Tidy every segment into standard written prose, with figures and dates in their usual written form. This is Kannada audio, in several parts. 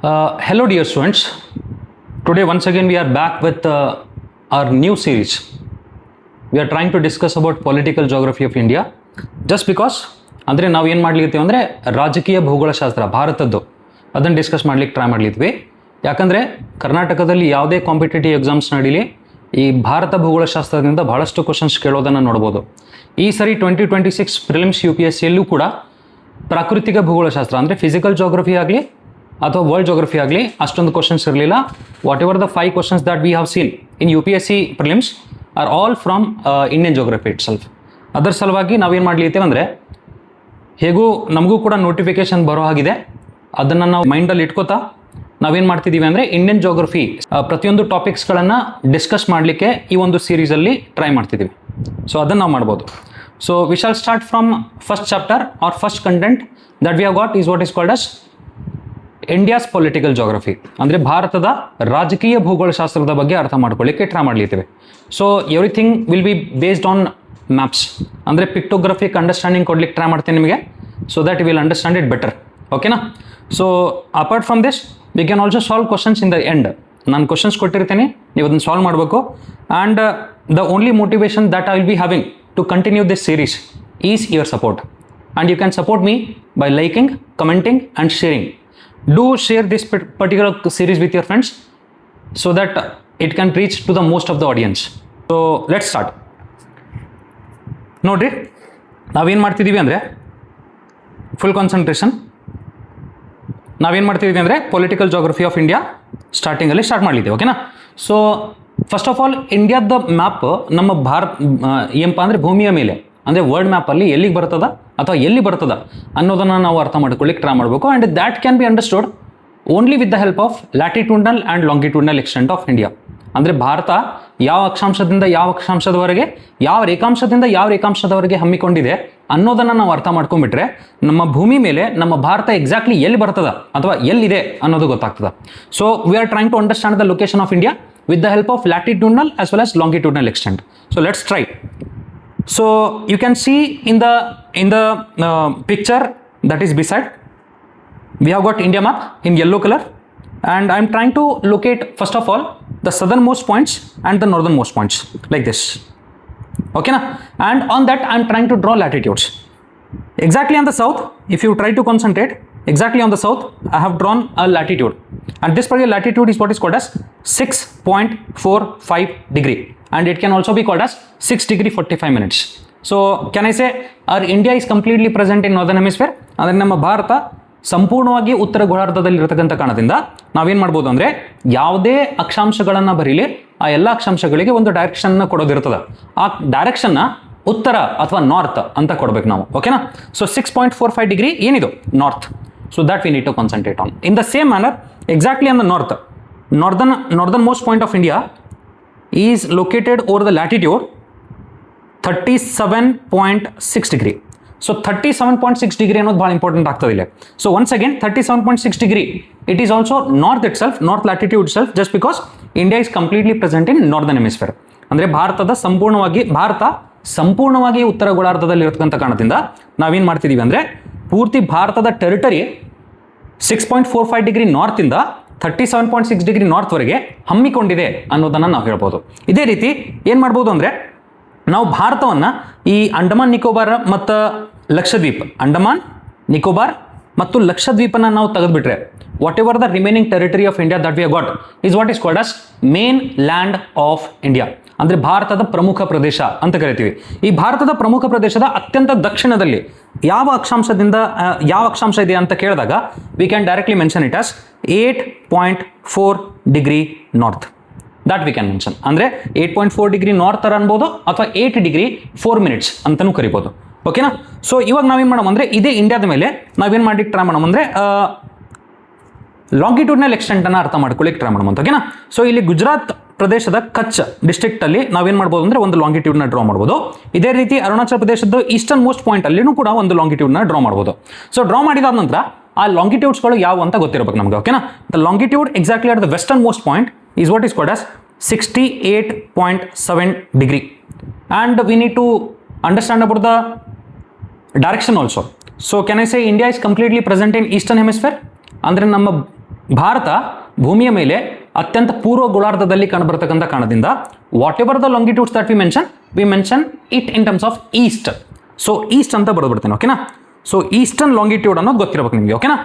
Hello, dear students. Today, once again, we are back with our new series. We are trying to discuss about political geography of India. Just because, ಅಂದರೆ ನಾವು ಏನು ಮಾಡ್ಲಿತ್ತೀವಿ ಅಂದರೆ ರಾಜಕೀಯ ಭೂಗೋಳಶಾಸ್ತ್ರ ಭಾರತದ್ದು ಅದನ್ನು ಡಿಸ್ಕಸ್ ಮಾಡ್ಲಿಕ್ಕೆ ಟ್ರೈ ಮಾಡ್ಲಿದ್ವಿ. ಯಾಕಂದರೆ ಕರ್ನಾಟಕದಲ್ಲಿ ಯಾವುದೇ ಕಾಂಪಿಟೇಟಿವ್ ಎಕ್ಸಾಮ್ಸ್ ನಡೀಲಿ ಈ ಭಾರತ ಭೂಗೋಳಶಾಸ್ತ್ರದಿಂದ ಬಹಳಷ್ಟು ಕ್ವಶನ್ಸ್ ಕೇಳೋದನ್ನು ನೋಡ್ಬೋದು. ಈ ಸರಿ 2026 ಪ್ರಿಲಿಮ್ಸ್ UPSCಯಲ್ಲೂ ಕೂಡ ಪ್ರಾಕೃತಿಕ ಭೂಗೋಳಶಾಸ್ತ್ರ ಅಂದರೆ ಫಿಸಿಕಲ್ ಜೋಗ್ರಫಿ ಆಗಲಿ ಅಥವಾ ವರ್ಲ್ಡ್ ಜೋಗ್ರಫಿ ಆಗಲಿ ಅಷ್ಟೊಂದು ಕ್ವಶನ್ಸ್ ಇರಲಿಲ್ಲ. What ever the 5 questions that we have seen in UPSC prelims are all from Indian geography itself. ಅದರ ಸಲುವಾಗಿ ನಾವೇನು ಮಾಡ್ಲಿತ್ತೇವೆ ಅಂದರೆ ಹೇಗೂ ನಮಗೂ ಕೂಡ ನೋಟಿಫಿಕೇಶನ್ ಬರೋ ಹಾಗಿದೆ, ಅದನ್ನು ನಾವು ಮೈಂಡಲ್ಲಿ ಇಟ್ಕೋತಾ ನಾವೇನು ಮಾಡ್ತಿದ್ದೀವಿ ಅಂದರೆ ಇಂಡಿಯನ್ ಜೋಗ್ರಫಿ ಪ್ರತಿಯೊಂದು ಟಾಪಿಕ್ಸ್ಗಳನ್ನು ಡಿಸ್ಕಸ್ ಮಾಡಲಿಕ್ಕೆ ಈ ಒಂದು ಸೀರೀಸಲ್ಲಿ ಟ್ರೈ ಮಾಡ್ತಿದ್ದೀವಿ. ಸೊ ಅದನ್ನು ನಾವು ಮಾಡ್ಬೋದು. So we shall start from first chapter or first content that we have got is what is called as India's political geography. ಅಂದರೆ ಭಾರತದ ರಾಜಕೀಯ ಭೂಗೋಳಶಾಸ್ತ್ರದ ಬಗ್ಗೆ ಅರ್ಥ ಮಾಡ್ಕೊಳ್ಳಿಕ್ಕೆ ಟ್ರೈ ಮಾಡ್ಲಿದ್ದೇವೆ. So everything will be based on maps, ಅಂದರೆ ಪಿಕ್ಟೋಗ್ರಫಿಕ್ ಅಂಡರ್ಸ್ಟ್ಯಾಂಡಿಂಗ್ ಕೊಡ್ಲಿಕ್ಕೆ ಟ್ರೈ ಮಾಡ್ತೀನಿ ನಿಮಗೆ, so that you will understand it better. ಓಕೆನಾ? So apart from this we can also solve questions in the end. ನಾನು ಕ್ವಶನ್ಸ್ ಕೊಟ್ಟಿರ್ತೀನಿ, ನೀವು ಅದನ್ನು ಸಾಲ್ವ್ ಮಾಡಬೇಕು. And the only motivation that I will be having to continue this series is your support. And you can support me by liking, commenting and sharing. Do share this particular series with your friends so that it can reach to the most of the audience. So let's start. ನೋಡ್ರಿ, ನಾವೇನು ಮಾಡ್ತಿದ್ದೀವಿ ಅಂದರೆ ಫುಲ್ ಕಾನ್ಸಂಟ್ರೇಷನ್. ನಾವೇನು ಮಾಡ್ತಿದ್ದೀವಿ ಅಂದರೆ ಪೊಲಿಟಿಕಲ್ ಜೋಗ್ರಫಿ ಆಫ್ ಇಂಡಿಯಾ ಸ್ಟಾರ್ಟಿಂಗಲ್ಲಿ ಸ್ಟಾರ್ಟ್ ಮಾಡಲಿದ್ದೀವಿ. ಓಕೆನಾ? ಸೊ ಫಸ್ಟ್ ಆಫ್ ಆಲ್ ಇಂಡಿಯಾದ ಮ್ಯಾಪ್ ನಮ್ಮ ಏನಪ್ಪ ಅಂದರೆ ಭೂಮಿಯ ಮೇಲೆ ಅಂದರೆ ವರ್ಲ್ಡ್ ಮ್ಯಾಪಲ್ಲಿ ಎಲ್ಲಿಗೆ ಬರ್ತದ ಅಥವಾ ಎಲ್ಲಿ ಬರ್ತದ ಅನ್ನೋದನ್ನು ನಾವು ಅರ್ಥ ಮಾಡ್ಕೊಳ್ಳಿಕ್ಕೆ ಟ್ರೈ ಮಾಡಬೇಕು. And that can be understood only with the help of latitudinal and longitudinal extent of India. ಅಂದರೆ ಭಾರತ ಯಾವ ಅಕ್ಷಾಂಶದಿಂದ ಯಾವ ಅಕ್ಷಾಂಶದವರೆಗೆ, ಯಾವ ರೇಖಾಂಶದಿಂದ ಯಾವ ರೇಖಾಂಶದವರೆಗೆ ಹಮ್ಮಿಕೊಂಡಿದೆ ಅನ್ನೋದನ್ನು ನಾವು ಅರ್ಥ ಮಾಡ್ಕೊಂಡ್ಬಿಟ್ರೆ ನಮ್ಮ ಭೂಮಿ ಮೇಲೆ ನಮ್ಮ ಭಾರತ ಎಕ್ಸಾಕ್ಟ್ಲಿ ಎಲ್ಲಿ ಬರ್ತದ ಅಥವಾ ಎಲ್ಲಿದೆ ಅನ್ನೋದು ಗೊತ್ತಾಗ್ತದೆ. So we are trying to understand the location of India with the help of latitudinal as well as longitudinal extent. So let's try. So you can see in the picture that is beside, we have got India map in yellow color, and I am trying to locate first of all the southernmost points and the northernmost points like this. Okay na? And on that I am trying to draw latitudes. Exactly on the south, if you try to concentrate, exactly on the south I have drawn a latitude, and this particular latitude is what is called as 6.45 degree, and it can also be called as 6 degree 45 minutes. So can I say our India is completely present in northern hemisphere? ಅಂದರೆ ನಮ್ಮ ಭಾರತ ಸಂಪೂರ್ಣವಾಗಿ ಉತ್ತರ ಗೋಳಾರ್ಧದಲ್ಲಿ ಇರತಕ್ಕಂಥ ಕಾರಣದಿಂದ ನಾವೇನು ಮಾಡ್ಬೋದು ಅಂದರೆ ಯಾವುದೇ ಅಕ್ಷಾಂಶಗಳನ್ನು ಬರೀಲಿ ಆ ಎಲ್ಲ ಅಕ್ಷಾಂಶಗಳಿಗೆ ಒಂದು ಡೈರೆಕ್ಷನ್ನ ಕೊಡೋದಿರ್ತದೆ. ಆ ಡೈರೆಕ್ಷನ್ನ ಉತ್ತರ ಅಥವಾ ನಾರ್ತ್ ಅಂತ ಕೊಡ್ಬೇಕು ನಾವು. ಓಕೆನಾ? ಸೊ 6.45 ಡಿಗ್ರಿ ಏನಿದು north. So that we need to concentrate on. In the same manner exactly on the northernmost point of India is located over the latitude 37.6 degree. So 37.6 degree ಅನ್ನೋದು ಭಾಳ ಇಂಪಾರ್ಟೆಂಟ್ ಆಗ್ತದೆ ಇಲ್ಲಿ. So once again 37.6 degree, it is also north itself, north latitude itself, just because India is completely present in northern hemisphere. ಅಂದರೆ ಭಾರತ ಸಂಪೂರ್ಣವಾಗಿ ಉತ್ತರ ಗೋಳಾರ್ಧದಲ್ಲಿ ಇರತಕ್ಕಂಥ ಕಾರಣದಿಂದ ನಾವೇನು ಮಾಡ್ತಿದ್ದೀವಿ ಅಂದರೆ ಪೂರ್ತಿ ಭಾರತದ ಟೆರಿಟರಿ 6.45 ಡಿಗ್ರಿ ನಾರ್ತಿಂದ 37.6 ಡಿಗ್ರಿ ನಾರ್ತ್ವರೆಗೆ ಹಮ್ಮಿಕೊಂಡಿದೆ ಅನ್ನೋದನ್ನು ನಾವು ಹೇಳ್ಬೋದು. ಇದೇ ರೀತಿ ಏನು ಮಾಡ್ಬೋದು ಅಂದರೆ ನಾವು ಭಾರತವನ್ನು ಈ ಅಂಡಮಾನ್ ನಿಕೋಬಾರ್ ಮತ್ತು ಲಕ್ಷದ್ವೀಪ್, ಅಂಡಮಾನ್ ನಿಕೋಬಾರ್ ಮತ್ತು ಲಕ್ಷದ್ವೀಪನ್ನು ನಾವು ತೆಗೆದುಬಿಟ್ರೆ whatever the remaining territory of India that we have got is what is called as mainland of India. ಅಂದರೆ ಭಾರತದ ಪ್ರಮುಖ ಪ್ರದೇಶ ಅಂತ ಕರಿತೀವಿ. ಈ ಭಾರತದ ಪ್ರಮುಖ ಪ್ರದೇಶದ ಅತ್ಯಂತ ದಕ್ಷಿಣದಲ್ಲಿ ಯಾವ ಅಕ್ಷಾಂಶ ಇದೆ ಅಂತ ಕೇಳಿದಾಗ we can directly mention it as 8.4 degree north. That V can mention. ಅಂದರೆ 8.4 ಡಿಗ್ರಿ ನಾರ್ತ್ ಥರ ಅನ್ಬೋದು ಅಥವಾ 8 ಡಿಗ್ರಿ 4 ಮಿನಿಟ್ಸ್ ಅಂತಲೂ ಕರಿಬೋದು. ಓಕೆನಾ? ಸೊ ಇವಾಗ ನಾವೇನು ಮಾಡೋಣ ಅಂದರೆ ಇದೇ ಇಂಡಿಯಾದ ಮೇಲೆ ನಾವೇನು ಮಾಡ್ಲಿಕ್ಕೆ ಟ್ರೈ ಮಾಡೋಣ ಅಂದರೆ ಲಾಂಗಿಟ್ಯೂಡ್ನಲ್ ಎಕ್ಸ್ಟೆಂಟನ್ನು ಅರ್ಥ ಮಾಡ್ಕೊಳ್ಳಿಕ್ಕೆ ಟ್ರೈ ಮಾಡೋಣ. ಓಕೆನಾ? ಸೊ ಇಲ್ಲಿ ಗುಜರಾತ್ ಪ್ರದೇಶದ ಕಚ್ ಡಿಸ್ಟ್ರಿಕ್ಟಲ್ಲಿ ನಾವೇನು ಮಾಡ್ಬೋದು ಅಂದರೆ ಒಂದು ಲಾಂಗಿಟ್ಯೂಡ್ನ ಡ್ರಾ ಮಾಡ್ಬೋದು. ಇದೇ ರೀತಿ ಅರುಣಾಚಲ ಪ್ರದೇಶದ ಈಸ್ಟರ್ನ್ ಮೋಸ್ಟ್ ಪಾಯಿಂಟ್ ಅಲ್ಲಿನೂ ಕೂಡ ಒಂದು ಲಾಂಗಿಟ್ಯೂಡ್ನ ಡ್ರಾ ಮಾಡ್ಬೋದು. ಸೊ ಡ್ರಾ ಮಾಡಿದಾದ ನಂತರ ಆ ಲಾಂಗಿಟ್ಯೂಡ್ಸ್ಗಳು ಯಾವ ಅಂತ ಗೊತ್ತಿರಬೇಕು ನಮಗೆ. ಓಕೆನಾ? The longitude exactly at the western most point is what is called as 68.7 degree, and we need to understand about the direction also. So can I say India is completely present in eastern hemisphere? ಅಂದರೆ ನಮ್ಮ ಭಾರತ ಭೂಮಿಯ ಮೇಲೆ ಅತ್ಯಂತ ಪೂರ್ವ ಗೋಳಾರ್ಧದಲ್ಲಿ ಕಂಡುಬರ್ತಕ್ಕಂಥ ಕಾರಣದಿಂದ whatever the longitudes that we mention it in terms of east. So east ಅಂತ ಬರೆದ್ಬಿಡ್ತೇನೆ, ಓಕೆನಾ. ಸೊ ಈಸ್ಟರ್ನ್ ಲಾಂಗಿಟ್ಯೂಡ್ ಅನ್ನೋದು ಗೊತ್ತಿರಬೇಕು ನಿಮಗೆ, ಓಕೆನಾ.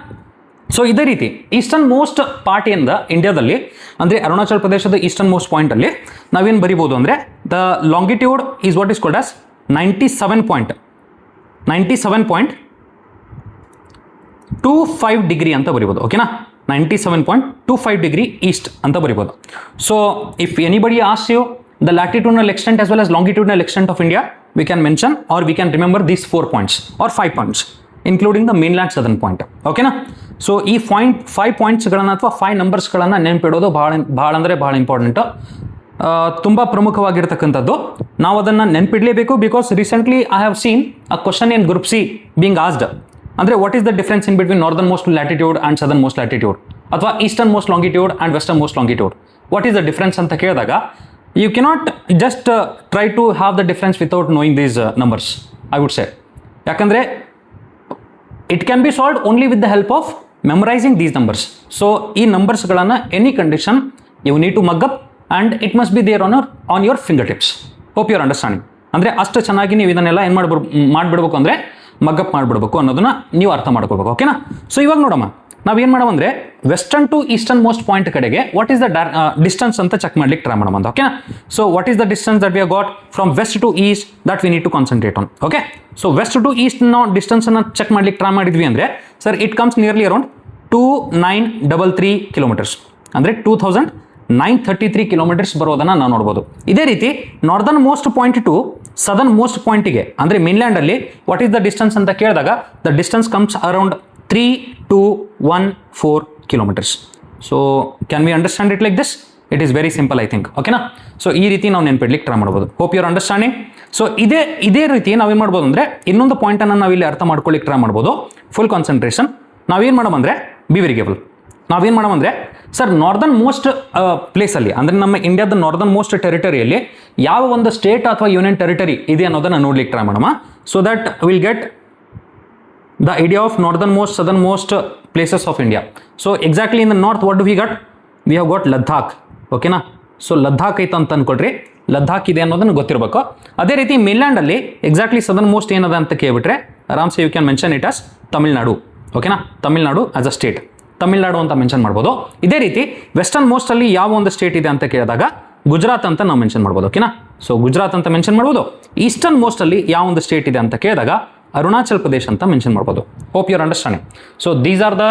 ಸೊ ಇದೇ ರೀತಿ ಈಸ್ಟರ್ನ್ ಮೋಸ್ಟ್ ಪಾರ್ಟ್ ಏನಿಂದ ಇಂಡಿಯಾದಲ್ಲಿ ಅಂದರೆ ಅರುಣಾಚಲ್ ಪ್ರದೇಶದ ಈಸ್ಟರ್ನ್ ಮೋಸ್ಟ್ ಪಾಯಿಂಟಲ್ಲಿ ನಾವೇನು ಬರಿಬೋದು ಅಂದರೆ the longitude is what is called as 97.25 degree ಅಂತ ಬರಿಬೋದು, ಓಕೆನಾ. 97.25 ಡಿಗ್ರಿ ಈಸ್ಟ್ ಅಂತ ಬರಿಬೋದು. So if anybody ask you the latitudinal extent as well as longitudinal extent of India, we can mention or we can remember these 4 points or 5 points including the mainland southern point, ಓಕೆನಾ. ಸೊ ಈ 5 ಪಾಯಿಂಟ್ಸ್ಗಳನ್ನು ಅಥವಾ 5 ನಂಬರ್ಸ್ಗಳನ್ನು ನೆನಪಿಡೋದು ಭಾಳ ಅಂದರೆ ಭಾಳ ಇಂಪಾರ್ಟೆಂಟು, ತುಂಬ ಪ್ರಮುಖವಾಗಿರ್ತಕ್ಕಂಥದ್ದು. ನಾವು ಅದನ್ನು ನೆನಪಿಡಲೇಬೇಕು. Because recently I have seen a question in group C being asked, ಅಂದರೆ what is the difference in between northernmost latitude and southernmost latitude, ಅಥವಾ easternmost longitude and westernmost longitude, what is the difference ಅಂತ ಕೇಳಿದಾಗ you cannot just try to have the difference without knowing these numbers, I would say. ಯಾಕಂದರೆ it can be solved only with the help of memorising these numbers. So ಈ ನಂಬರ್ಸ್ಗಳನ್ನು any condition you need to mug up and it must be there on your fingertips. Hope your understanding. ಅಂದರೆ ಅಷ್ಟು ಚೆನ್ನಾಗಿ ನೀವು ಇದನ್ನೆಲ್ಲ ಏನು ಮಾಡಿಬಿಡ್ಬೇಕು ಅಂದರೆ ಮಗ್ಗಪ್ ಮಾಡಿಬಿಡ್ಬೇಕು ಅನ್ನೋದನ್ನ ನೀವು ಅರ್ಥ ಮಾಡ್ಕೋಬೇಕು, ಓಕೆನಾ. ಸೊ ಇವಾಗ ನೋಡಮ್ಮ, ನಾವೇನು ಮಾಡೋಣ ಅಂದರೆ western to eastern most point ಕಡೆಗೆ ವಾಟ್ ಈಸ್ ದ ಡಿಸ್ಟೆನ್ಸ್ ಅಂತ ಚೆಕ್ ಮಾಡ್ಲಿಕ್ಕೆ ಟ್ರೈ ಮಾಡೋಣ, ಓಕೆನಾ. So what is the distance that we have got from west to east that we need to concentrate on, okay. So west to east ನಾವು ಡಿಸ್ಟೆನ್ಸನ್ನು ಚೆಕ್ ಮಾಡ್ಲಿಕ್ಕೆ ಟ್ರೈ ಮಾಡಿದ್ವಿ ಅಂದರೆ sir it comes nearly around 2933 kilometres, ಅಂದರೆ 2933 ಕಿಲೋಮೀಟರ್ಸ್ ಬರೋದನ್ನು ನಾವು ನೋಡ್ಬೋದು. ಇದೇ ರೀತಿ northern most point to southern most ಪಾಯಿಂಟಿಗೆ ಅಂದರೆ ಮೇನ್ಲ್ಯಾಂಡಲ್ಲಿ ವಾಟ್ ಈಸ್ ದ ಡಿಸ್ಟೆನ್ಸ್ ಅಂತ ಕೇಳಿದಾಗ the distance comes around 3214 kilometres. So can we understand it like this? It is very simple, I think, ಓಕೆನಾ. ಸೊ ಈ ರೀತಿ ನಾವು ನೆನ್ಪಿಡ್ಲಿಕ್ಕೆ ಟ್ರೈ ಮಾಡ್ಬೋದು. Hope your understanding. ಸೊ ಇದೇ ರೀತಿ ನಾವೇನು ಮಾಡ್ಬೋದು ಅಂದರೆ ಇನ್ನೊಂದು ಪಾಯಿಂಟನ್ನು ನಾವಿಲ್ಲಿ ಅರ್ಥ ಮಾಡ್ಕೊಳ್ಳಿಕ್ಕೆ ಟ್ರೈ ಮಾಡ್ಬೋದು. Full concentration. ನಾವೇನು ಮಾಡೋಣ ಬಿ ವೆರಿ ಕೇರ್ಫುಲ್. ನಾವೇನು ಮಾಡೋಣ ಸರ್ ನಾರ್ದರ್ನ್ ಮೋಸ್ಟ್ ಪ್ಲೇಸಲ್ಲಿ ಅಂದರೆ ನಮ್ಮ ಇಂಡಿಯಾದ ನಾರ್ದರ್ನ್ ಮೋಸ್ಟ್ ಟೆರಿಟರಿಯಲ್ಲಿ ಯಾವ ಒಂದು ಸ್ಟೇಟ್ ಅಥವಾ ಯೂನಿಯನ್ ಟೆರಿಟರಿ ಇದೆ ಅನ್ನೋದನ್ನು ನೋಡ್ಲಿಕ್ಕೆ ಟ್ರೈ ಮಾಡೋಣ. So that will get the idea of northern most southern most places of India. So exactly in the north what do we have got Ladakh, ಓಕೆನಾ. ಸೊ ಲದ್ದಾಖ್ ಐತೆ ಅಂತ ಅನ್ಕೊಳ್ರಿ, ಲದ್ದಾಖ್ ಇದೆ ಅನ್ನೋದನ್ನು ಗೊತ್ತಿರಬೇಕು. ಅದೇ ರೀತಿ ಮೇನ್ಲ್ಯಾಂಡಲ್ಲಿ ಎಕ್ಸಾಕ್ಟ್ಲಿ ಸದರ್ನ್ ಮೋಸ್ಟ್ ಏನದ ಅಂತ ಕೇಳ್ಬಿಟ್ರೆ ಆರಾಮ್ಸೆ you can mention it as Tamil Nadu, ಓಕೆನಾ. Tamil Nadu as a state, Tamil Nadu ಅಂತ ಮೆನ್ಷನ್ ಮಾಡ್ಬೋದು. ಇದೇ ರೀತಿ ವೆಸ್ಟರ್ನ್ ಮೋಸ್ಟಲ್ಲಿ ಯಾವ ಒಂದು ಸ್ಟೇಟ್ ಇದೆ ಅಂತ ಕೇಳಿದಾಗ ಗುಜರಾತ್ ಅಂತ ನಾವು ಮೆನ್ಷನ್ ಮಾಡ್ಬೋದು, ಓಕೆನಾ. ಸೊ ಗುಜರಾತ್ ಅಂತ ಮೆನ್ಷನ್ ಮಾಡ್ಬೋದು. ಈಸ್ಟರ್ನ್ ಮೋಸ್ಟಲ್ಲಿ ಯಾವ ಒಂದು ಸ್ಟೇಟ್ ಇದೆ ಅಂತ ಕೇಳಿದಾಗ ಅರುಣಾಚಲ್ ಪ್ರದೇಶ್ ಅಂತ ಮೆನ್ಷನ್ ಮಾಡ್ಬೋದು. Hope your understanding. So these are the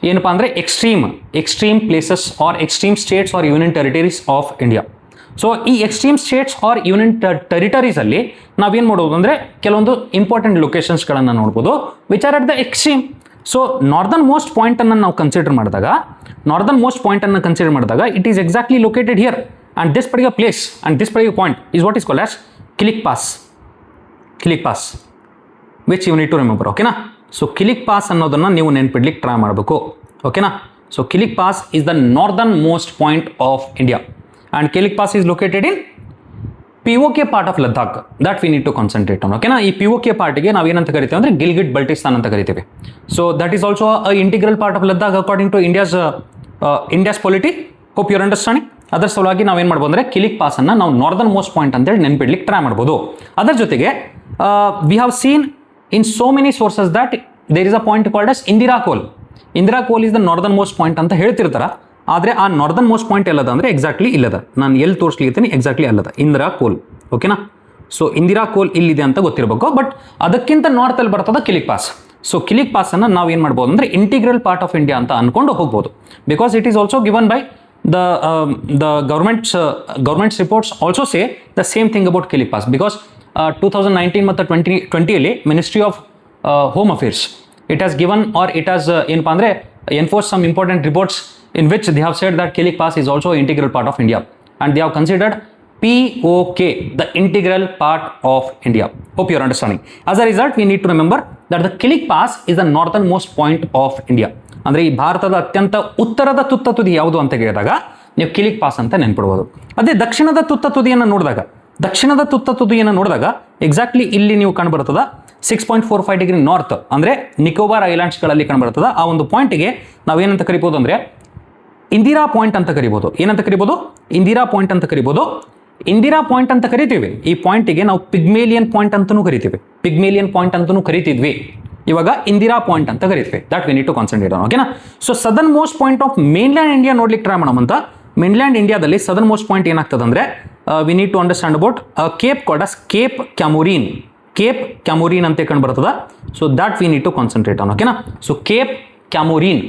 ಏನಪ್ಪ ಅಂದರೆ extreme places or extreme states or union territories of India. So ಈ ಎಕ್ಸ್ಟ್ರೀಮ್ ಸ್ಟೇಟ್ಸ್ ಆರ್ ಯೂನಿಯನ್ ಟೆರಿಟರೀಸಲ್ಲಿ ನಾವೇನು ಮಾಡೋದು ಅಂದರೆ ಕೆಲವೊಂದು ಇಂಪಾರ್ಟೆಂಟ್ ಲೊಕೇಶನ್ಸ್ಗಳನ್ನು ನೋಡ್ಬೋದು which are at the extreme. So northernmost ಪಾಯಿಂಟನ್ನು ನಾವು ಕನ್ಸಿಡರ್ ಮಾಡಿದಾಗ it is exactly located here and this particular place and this particular point is what is called as Kilik pass which you need to remember, ಓಕೆನಾ. ಸೊ ಕಿಲಿಕ್ ಪಾಸ್ ಅನ್ನೋದನ್ನು ನೀವು ನೆನ್ಪಿಡ್ಲಿಕ್ಕೆ ಟ್ರೈ ಮಾಡಬೇಕು, ಓಕೆನಾ. So Kilik pass is the northern most point of India and Kilik pass is located in POK part of Ladakh that we need to concentrate on, ಓಕೆನಾ. ಈ POK ಪಾರ್ಟಿಗೆ ನಾವು ಏನಂತ ಕರಿತೀವಿ ಅಂದರೆ ಗಿಲ್ಗಿಟ್ ಬಲ್ಟಿಸ್ತಾನ್ ಅಂತ ಕರಿತೀವಿ. So that is also a integral part of Ladakh according to India's polity. Hope your understanding. ಅದರ ಸಲುವಾಗಿ ನಾವೇನು ಮಾಡ್ಬೋದು ಅಂದರೆ ಕಿಲಿಕ್ ಪಾಸನ್ನು ನಾವು ನಾರ್ದರ್ನ್ ಮೋಸ್ಟ್ ಪಾಯಿಂಟ್ ಅಂತೇಳಿ ನೆನ್ಪಿಡ್ಲಿಕ್ಕೆ ಟ್ರೈ ಮಾಡ್ಬೋದು. ಅದರ ಜೊತೆಗೆ we have seen in so many sources that there is a point called as Indira Col is the northern most point ಅಂತ ಹೇಳ್ತಿರ್ತಾರೆ. ಆದರೆ ಆ ನಾರ್ದರ್ನ್ ಮೋಸ್ಟ್ ಪಾಯಿಂಟ್ ಎಲ್ಲದ ಅಂದರೆ ಎಕ್ಸಾಕ್ಟ್ಲಿ ಇಲ್ಲದ, ನಾನು ಎಲ್ಲಿ ತೋರಿಸ್ಲಿರ್ತೀನಿ ಎಕ್ಸಾಕ್ಟ್ಲಿ ಅಲ್ಲದ, ಇಂದಿರಾ ಕೋಲ್, ಓಕೆನಾ. ಸೊ ಇಂದಿರಾ ಕೋಲ್ ಇಲ್ಲಿದೆ ಅಂತ ಗೊತ್ತಿರಬೇಕು. ಬಟ್ ಅದಕ್ಕಿಂತ ನಾರ್ತಲ್ಲಿ ಬರ್ತದೆ ಕಿಲಿಕ್ ಪಾಸ್. ಸೊ ಕಿಲಿಕ್ ಪಾಸನ್ನು ನಾವು ಏನು ಮಾಡ್ಬೋದು ಅಂದರೆ ಇಂಟಿಗ್ರಲ್ ಪಾರ್ಟ್ ಆಫ್ ಇಂಡಿಯಾ ಅಂತ ಅಂದ್ಕೊಂಡು ಹೋಗ್ಬೋದು. Because it is also given by the government's reports also say the same thing about Kilik pass. Because 2019 ಮತ್ತು 2020 ministry of home affairs it has given or it has ಏನಪ್ಪ ಅಂದರೆ enforce some important reports in which they have said that Kilik Pass is also an integral part of India and they have considered POK the integral part of India. Hope you are understanding. As a result, we need to remember that the Kilik Pass is the northernmost point of India. ಅಂದರೆ ಈ ಭಾರತದ ಅತ್ಯಂತ ಉತ್ತರದ ತುತ್ತ ತುದಿ ಯಾವುದು ಅಂತ ಕೇಳಿದಾಗ ನೀವು ಕಿಲಿಕ್ ಪಾಸ್ ಅಂತ ನೆನ್ಪಿಡ್ಬೋದು. ಅದೇ ದಕ್ಷಿಣದ ತುತ್ತ ತುದಿಯನ್ನು ನೋಡಿದಾಗ ಎಕ್ಸಾಕ್ಟ್ಲಿ ಇಲ್ಲಿ ನೀವು ಕಂಡುಬರ್ತದ 6.45 ಡಿಗ್ರಿ ನಾರ್ತ್ ಅಂದರೆ ನಿಕೋಬಾರ್ ಐಲ್ಯಾಂಡ್ಸ್ಗಳಲ್ಲಿ ಕಂಡುಬರ್ತದೆ. ಆ ಒಂದು ಪಾಯಿಂಟಿಗೆ ನಾವೇನಂತ ಕರಿಬೋದು ಅಂದರೆ ಇಂದಿರಾ ಪಾಯಿಂಟ್ ಅಂತ ಕರಿಬೋದು. ಏನಂತ ಕರಿಬೋದು? ಇಂದಿರಾ ಪಾಯಿಂಟ್ ಅಂತ ಕರಿಬೋದು. ಇಂದಿರಾ ಪಾಯಿಂಟ್ ಅಂತ ಕರಿತೀವಿ. ಈ ಪಾಯಿಂಟಿಗೆ ನಾವು ಪಿಗ್ಮೇಲಿಯನ್ ಪಾಯಿಂಟ್ ಅಂತಲೂ ಕರಿತೀವಿ. ಪಿಗ್ಮೇಲಿಯನ್ ಪಾಯಿಂಟ್ ಅಂತಲೂ ಕರಿತಿದ್ವಿ. ಇವಾಗ ಇಂದಿರಾ ಪಾಯಿಂಟ್ ಅಂತ ಕರಿತೀವಿ. That we need to concentrate on. ಓಕೆನಾ? So southernmost point of mainland India ನೋಡ್ಲಿಕ್ಕೆ ಟ್ರೈ ಮಾಡೋಣ ಅಂತ. ಮೇನ್ಲ್ಯಾಂಡ್ ಇಂಡಿಯಾದಲ್ಲಿ ಸದರ್ನ್ ಮೋಸ್ಟ್ ಪಾಯಿಂಟ್ ಏನಾಗ್ತದೆ ಅಂದರೆ we need to understand about cape called as cape Comorin. Cape Comorin ಅಂತ ಕಂಡು ಬರ್ತದೆ. So that we need to concentrate on. ಓಕೆನಾ? So cape Comorin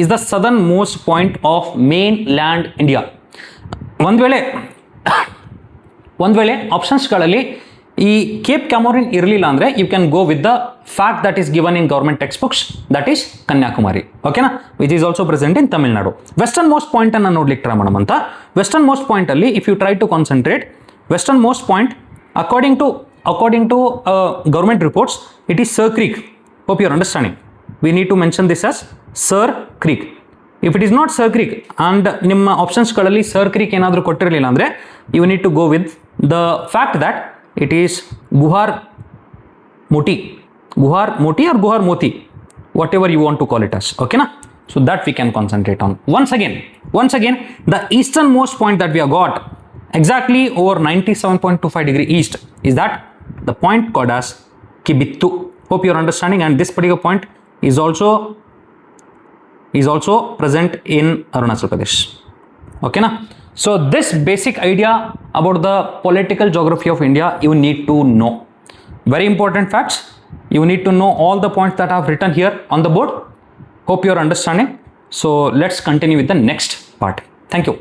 is the southernmost point of mainland India. ಒಂದು ವೇಳೆ ಆಪ್ಷನ್ಸ್ಗಳಲ್ಲಿ ಈ ಕೇಪ್ ಕ್ಯಾಮೋರಿನ್ ಇರಲಿಲ್ಲ ಅಂದರೆ you can go with the fact that is given in government textbooks, that is Kanyakumari. ಓಕೆನಾ? Which is also present in Tamil Nadu. Westernmost point ಅನ್ನು ನೋಡ್ಲಿಕ್ಕೆ ಟ್ರೈ ಮಾಡೋಣ ಅಂತ. ವೆಸ್ಟರ್ನ್ ಮೋಸ್ಟ್ ಪಾಯಿಂಟ್ ಅಲ್ಲಿ if you try to concentrate, westernmost point according to government reports it is Sir Creek. Hope you are understanding. We need to mention this as Sir Creek. If it is not Sir Creek and ನಿಮ್ಮ ಆಪ್ಷನ್ಸ್ಗಳಲ್ಲಿ Sir Creek ಏನಾದರೂ ಕೊಟ್ಟಿರಲಿಲ್ಲ ಅಂದರೆ you need to go with the fact that it is Guhar Moti or Guhar Moti, whatever you want to call it as. Okay na? So that we can concentrate on. Once again the easternmost point that we have got exactly over 97.25 degree east is that the point called as Kibittu. Hope you are understanding. And this particular point is also present in Arunachal Pradesh. Okay na? So this basic idea about the political geography of India you need to know. Very important facts. You need to know all the points that I have written here on the board. Hope you are understanding. So let's continue with the next part. Thank you.